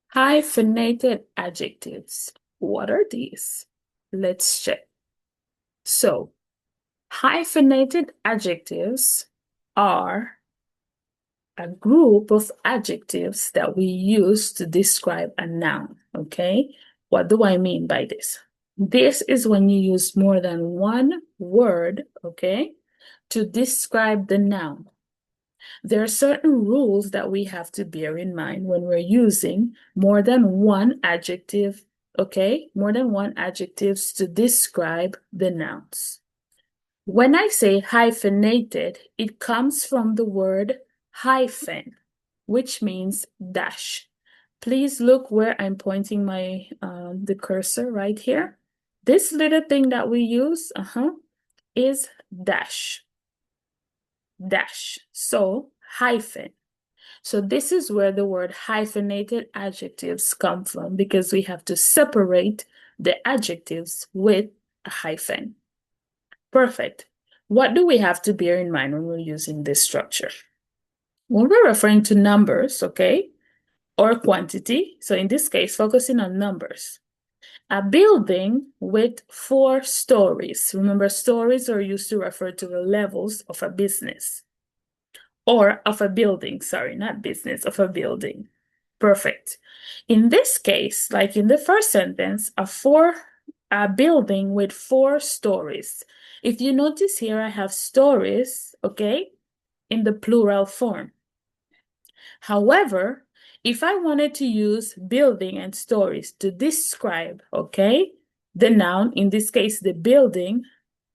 Hyphenated adjectives. What are these? Let's check. So, hyphenated adjectives are a group of adjectives that we use to describe a noun, okay? What do I mean by this? This is when you use more than one word, okay, to describe the noun. There are certain rules that we have to bear in mind when we're using more than one adjective, okay? More than one adjectives to describe the nouns. When I say hyphenated, it comes from the word hyphen, which means dash. Please look where I'm pointing my the cursor right here. This little thing that we use, is dash. Dash. So hyphen. So this is where the word hyphenated adjectives come from because we have to separate the adjectives with a hyphen. Perfect. What do we have to bear in mind when we're using this structure? When we're referring to numbers, okay, or quantity, so in this case, focusing on numbers. A building with 4 stories. Remember, stories are used to refer to the levels of a business. Or of a building, sorry, not business, of a building. Perfect. In this case, like in the first sentence, a building with 4 stories. If you notice here, I have stories, okay, in the plural form. However, if I wanted to use building and stories to describe, okay, the noun, in this case, the building,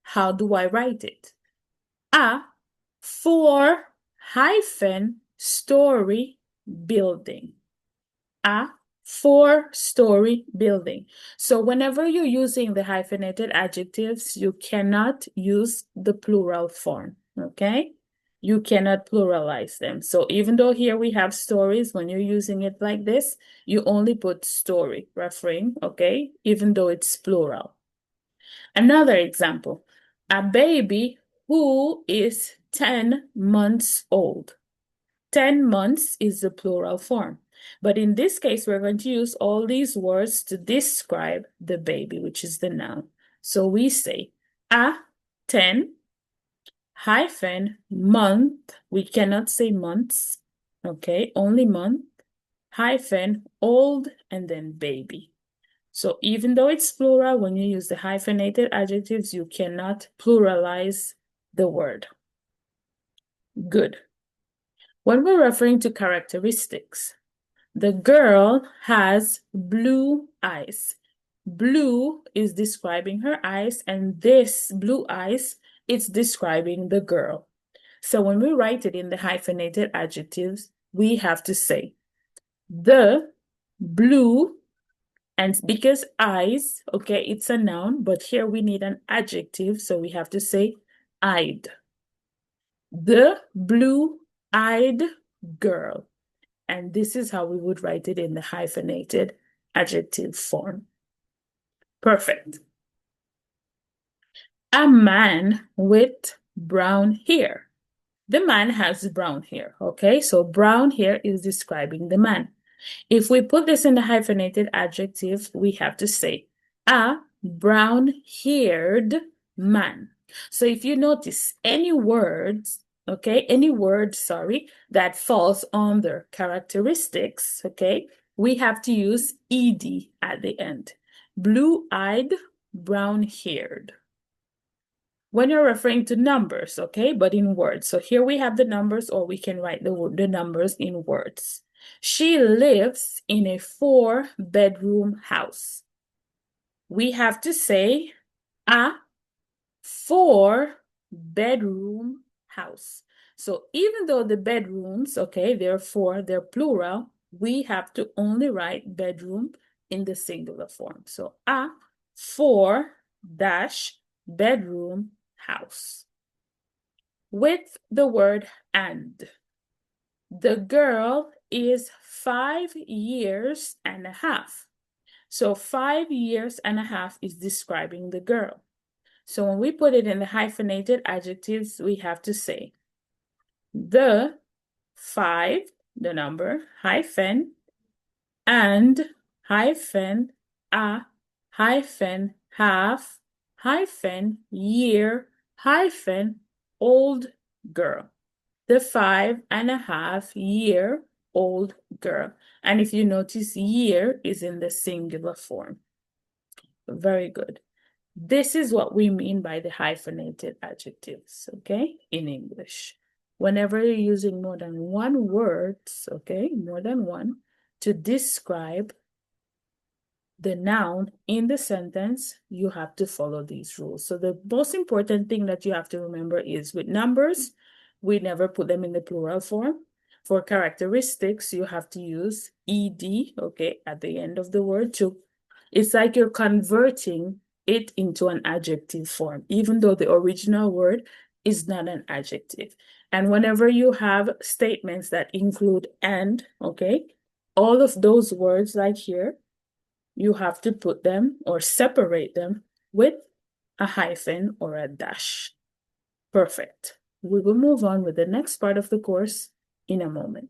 how do I write it? A 4 hyphen story building. A 4-story building. So whenever you're using the hyphenated adjectives, you cannot use the plural form, okay? You cannot pluralize them. So even though here we have stories, when you're using it like this, you only put story, referring, okay? Even though it's plural. Another example, a baby who is 10 months old. 10 months is the plural form. But in this case, we're going to use all these words to describe the baby, which is the noun. So we say a 10 hyphen month. We cannot say months, okay? Only month hyphen old and then baby. So even though it's plural, when you use the hyphenated adjectives, you cannot pluralize the word. Good. When we're referring to characteristics, the girl has blue eyes. Blue is describing her eyes, and this blue eyes is describing the girl. So when we write it in the hyphenated adjectives, we have to say the blue, and because eyes, okay, it's a noun, but here we need an adjective, so we have to say eyed. The blue-eyed girl. And this is how we would write it in the hyphenated adjective form. Perfect. A man with brown hair. The man has brown hair, okay? So brown hair is describing the man. If we put this in the hyphenated adjective, we have to say a brown-haired man. So if you notice any words, okay, any word, sorry, that falls under characteristics, okay, we have to use ed at the end. Blue-eyed, brown-haired. When you're referring to numbers, okay, but in words. So here we have the numbers, or we can write the numbers in words. She lives in a 4-bedroom house. We have to say a 4-bedroom house. So even though the bedrooms, okay, therefore they're plural, we have to only write bedroom in the singular form. So a 4-bedroom house. With the word and. The girl is 5 years and a half. So 5 years and a half is describing the girl. So when we put it in the hyphenated adjectives, we have to say the 5, the number, hyphen, and hyphen a hyphen half hyphen year hyphen old girl. The 5.5-year-old girl. And if you notice, year is in the singular form. Very good. This is what we mean by the hyphenated adjectives, okay, in English. Whenever you're using more than one word, okay, more than one, to describe the noun in the sentence, you have to follow these rules. So the most important thing that you have to remember is with numbers, we never put them in the plural form. For characteristics, you have to use ed, okay, at the end of the word too. It's like you're converting it into an adjective form, even though the original word is not an adjective. And whenever you have statements that include and, okay, all of those words like here, you have to put them or separate them with a hyphen or a dash. Perfect. We will move on with the next part of the course in a moment.